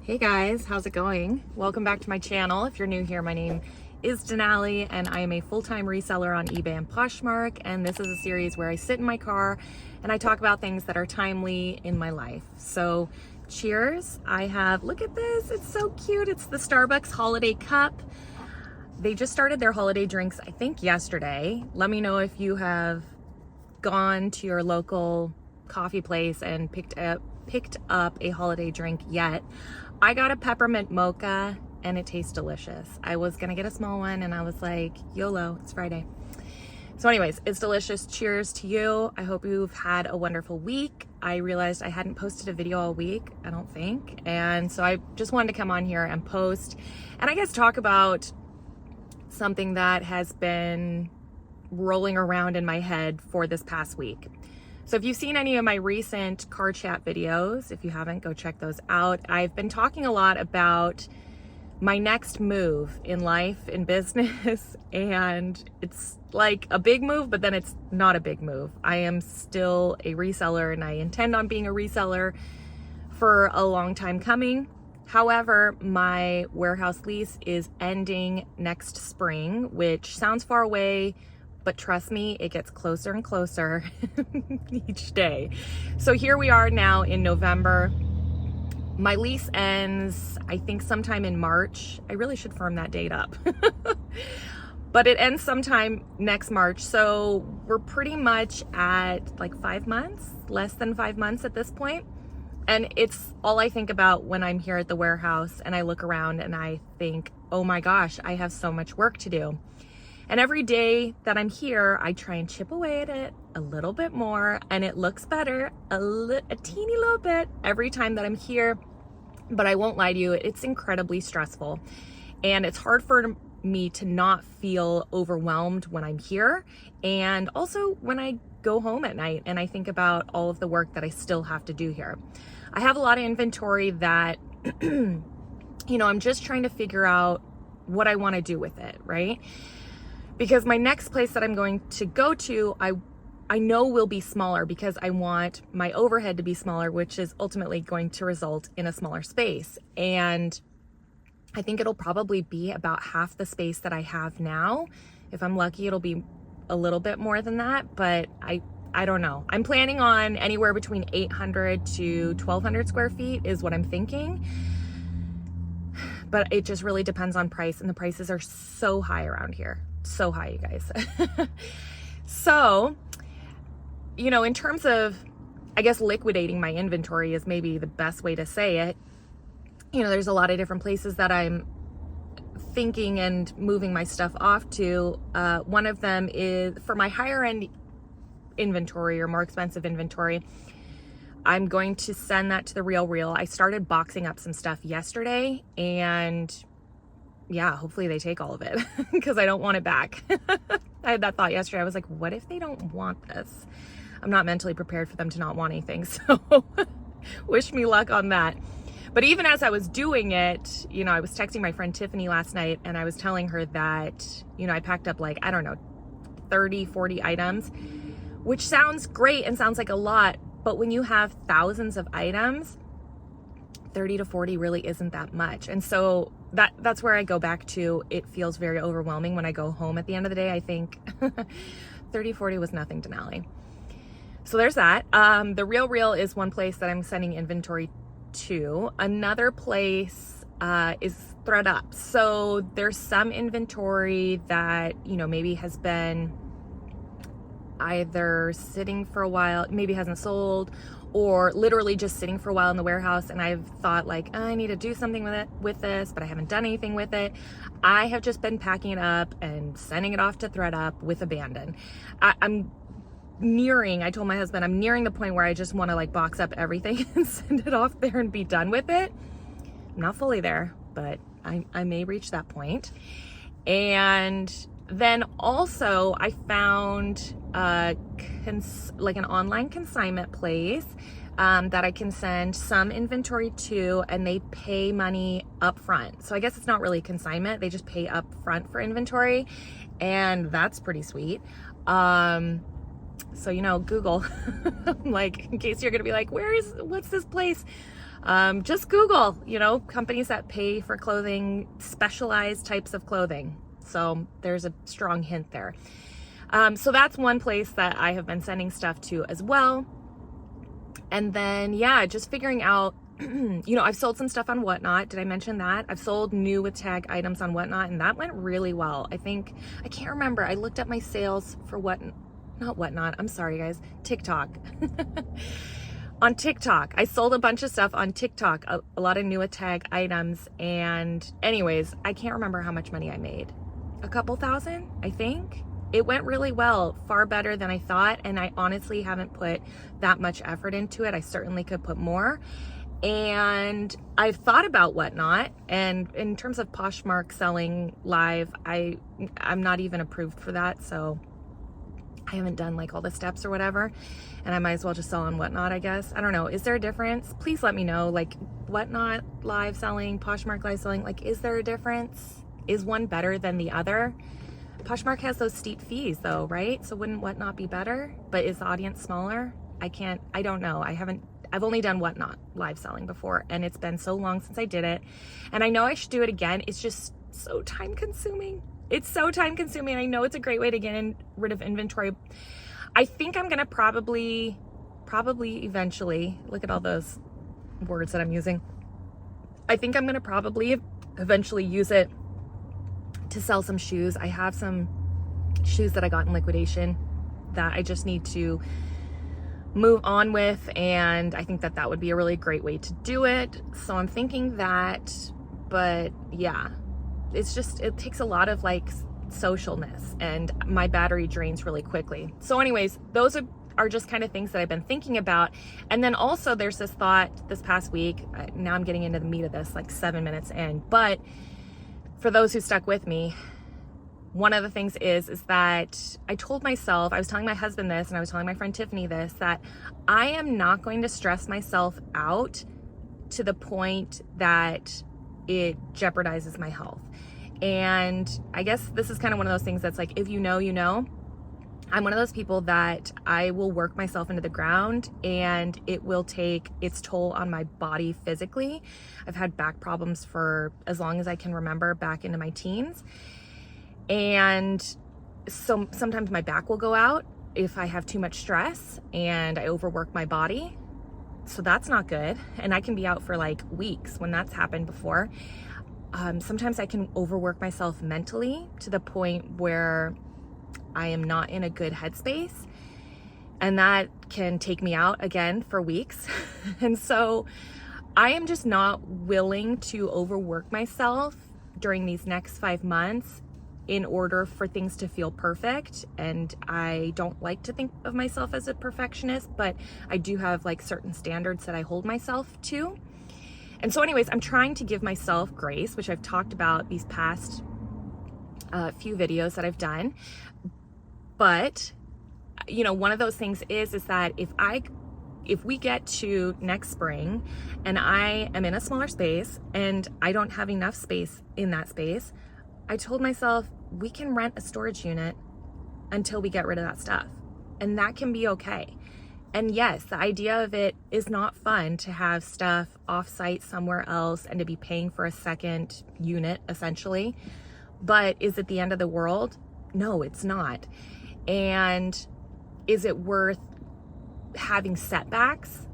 Hey guys, how's it going? Welcome back to my channel. If you're new here, my name is Denali and I am a full-time reseller on eBay and Poshmark, and this is a series where I sit in my car and I talk about things that are timely in my life. So cheers. I have, look at this, it's so cute. It's the Starbucks holiday cup. They just started their holiday drinks, I think yesterday. Let me know if you have gone to your local coffee place and picked up a holiday drink yet. I got a peppermint mocha and it tastes delicious. I was gonna get a small one and I was like, YOLO, it's Friday. So anyways, it's delicious. Cheers to you. I hope you've had a wonderful week. I realized I hadn't posted a video all week, I don't think. And so I just wanted to come on here and post and I guess talk about something that has been rolling around in my head for this past week. So if you've seen any of my recent car chat videos, if you haven't, go check those out. I've been talking a lot about my next move in life, in business, and it's like a big move, but then it's not a big move. I am still a reseller and I intend on being a reseller for a long time coming. However, my warehouse lease is ending next spring, which sounds far away, but trust me, it gets closer and closer each day. So here we are now in November. My lease ends, I think, sometime in March. I really should firm that date up. But it ends sometime next March. So we're pretty much at like 5 months, less than 5 months at this point. And it's all I think about when I'm here at the warehouse and I look around and I think, oh my gosh, I have so much work to do. And every day that I'm here, I try and chip away at it a little bit more, and it looks better a teeny little bit every time that I'm here. But I won't lie to you, it's incredibly stressful. And it's hard for me to not feel overwhelmed when I'm here. And also when I go home at night and I think about all of the work that I still have to do here. I have a lot of inventory that, I'm just trying to figure out what I want to do with it, right? Because my next place that I'm going to go to, I know will be smaller because I want my overhead to be smaller, which is ultimately going to result in a smaller space. And I think it'll probably be about half the space that I have now. If I'm lucky, it'll be a little bit more than that, but I don't know. I'm planning on anywhere between 800 to 1200 square feet is what I'm thinking. But it just really depends on price, and the prices are so high around here. So high, you guys. So, in terms of, I guess, liquidating my inventory is maybe the best way to say it. There's a lot of different places that I'm thinking and moving my stuff off to. One of them is for my higher end inventory or more expensive inventory. I'm going to send that to the Real. I started boxing up some stuff yesterday, and yeah, hopefully they take all of it because I don't want it back. I had that thought yesterday. I was like, what if they don't want this? I'm not mentally prepared for them to not want anything. So wish me luck on that. But even as I was doing it, I was texting my friend Tiffany last night and I was telling her that, I packed up like, 30, 40 items, which sounds great and sounds like a lot. But when you have thousands of items, 30 to 40 really isn't that much. And so that's where I go back to. It feels very overwhelming when I go home at the end of the day. I think 30, 40 was nothing, Denali. So there's that. The Real is one place that I'm sending inventory to. Another place is ThredUp. So there's some inventory that, maybe has been either sitting for a while, maybe hasn't sold, or literally just sitting for a while in the warehouse, and I've thought like, I need to do something with this, but I haven't done anything with it. I have just been packing it up and sending it off to ThredUp with abandon. I'm nearing, I told my husband, I'm nearing the point where I just want to like box up everything and send it off there and be done with it. I'm not fully there, but I may reach that point. And then also I found like an online consignment place that I can send some inventory to, and they pay money up front. So I guess it's not really consignment. They just pay up front for inventory, and that's pretty sweet. So, Google, like, in case you're going to be like, what's this place? Just Google, you know, companies that pay for clothing, specialized types of clothing. So there's a strong hint there. So that's one place that I have been sending stuff to as well. And then, yeah, just figuring out, you know, I've sold some stuff on Whatnot. Did I mention that? I've sold new with tag items on Whatnot, and that went really well. I can't remember. I looked up my sales for not Whatnot. I'm sorry, guys. TikTok. On TikTok, I sold a bunch of stuff on TikTok, a lot of new with tag items. And anyways, I can't remember how much money I made. A couple thousand, I think. It went really well, far better than I thought. And I honestly haven't put that much effort into it. I certainly could put more. And I've thought about Whatnot. And in terms of Poshmark selling live, I'm not even approved for that. So I haven't done like all the steps or whatever. And I might as well just sell on Whatnot, I guess. I don't know. Is there a difference? Please let me know. Like Whatnot live selling, Poshmark live selling, like, is there a difference? Is one better than the other? Poshmark has those steep fees though, right? So wouldn't Whatnot be better? But is the audience smaller? I don't know. I've only done Whatnot live selling before, and it's been so long since I did it. And I know I should do it again. It's just so time consuming. It's so time consuming. I know it's a great way to get rid of inventory. I think I'm gonna probably eventually, look at all those words that I'm using. I think I'm gonna probably eventually use it to sell some shoes. I have some shoes that I got in liquidation that I just need to move on with, and I think that would be a really great way to do it. So I'm thinking that, but yeah, it takes a lot of like socialness, and my battery drains really quickly. So anyways, those are just kind of things that I've been thinking about. And then also there's this thought this past week, now I'm getting into the meat of this like 7 minutes in, but for those who stuck with me, one of the things is that I told myself, I was telling my husband this, and I was telling my friend Tiffany this, that I am not going to stress myself out to the point that it jeopardizes my health. And I guess this is kind of one of those things that's like, if you know, you know. I'm one of those people that I will work myself into the ground, and it will take its toll on my body physically. I've had back problems for as long as I can remember, back into my teens. And so sometimes my back will go out if I have too much stress and I overwork my body. So that's not good. And I can be out for like weeks when that's happened before. Sometimes I can overwork myself mentally to the point where I am not in a good headspace, and that can take me out again for weeks. And so I am just not willing to overwork myself during these next 5 months in order for things to feel perfect. And I don't like to think of myself as a perfectionist, but I do have like certain standards that I hold myself to. And so anyways, I'm trying to give myself grace, which I've talked about these past few videos that I've done. But, you know, one of those things is that if we get to next spring and I am in a smaller space and I don't have enough space in that space, I told myself we can rent a storage unit until we get rid of that stuff. And that can be okay. And yes, the idea of it is not fun to have stuff off-site somewhere else and to be paying for a second unit, essentially. But is it the end of the world? No, it's not. And is it worth having setbacks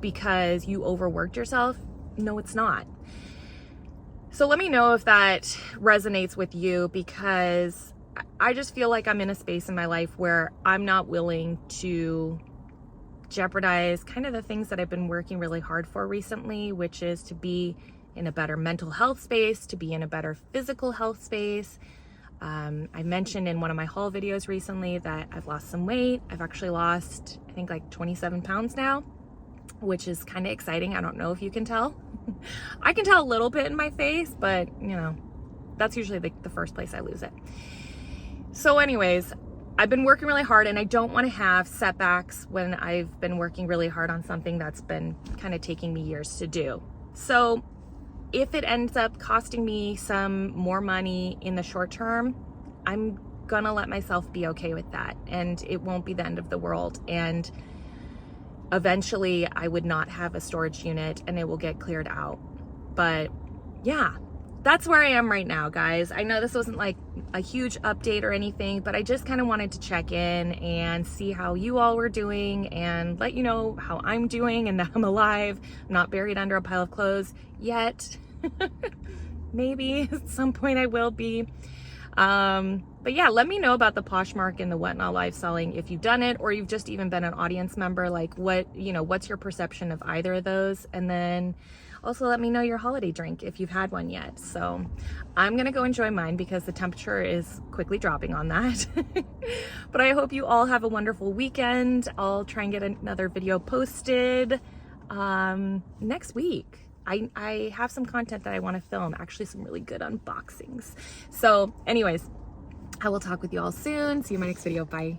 because you overworked yourself? No, it's not. So let me know if that resonates with you, because I just feel like I'm in a space in my life where I'm not willing to jeopardize kind of the things that I've been working really hard for recently, which is to be in a better mental health space, to be in a better physical health space. I mentioned in one of my haul videos recently that I've lost some weight. I've actually lost, I think, like 27 pounds now, which is kind of exciting. I don't know if you can tell. I can tell a little bit in my face, but you know, that's usually the first place I lose it. So anyways, I've been working really hard, and I don't want to have setbacks when I've been working really hard on something that's been kind of taking me years to do. So if it ends up costing me some more money in the short term, I'm gonna let myself be okay with that, and it won't be the end of the world. And eventually I would not have a storage unit and it will get cleared out. But yeah, that's where I am right now, guys. I know this wasn't like a huge update or anything, but I just kind of wanted to check in and see how you all were doing and let you know how I'm doing and that I'm alive. I'm not buried under a pile of clothes yet. Maybe at some point I will be. But yeah, let me know about the Poshmark and the Whatnot live selling if you've done it or you've just even been an audience member. Like what's your perception of either of those? And then also let me know your holiday drink if you've had one yet. So I'm gonna go enjoy mine because the temperature is quickly dropping on that. But I hope you all have a wonderful weekend. I'll try and get another video posted next week. I have some content that I want to film, actually some really good unboxings. So anyways, I will talk with you all soon. See you in my next video. Bye.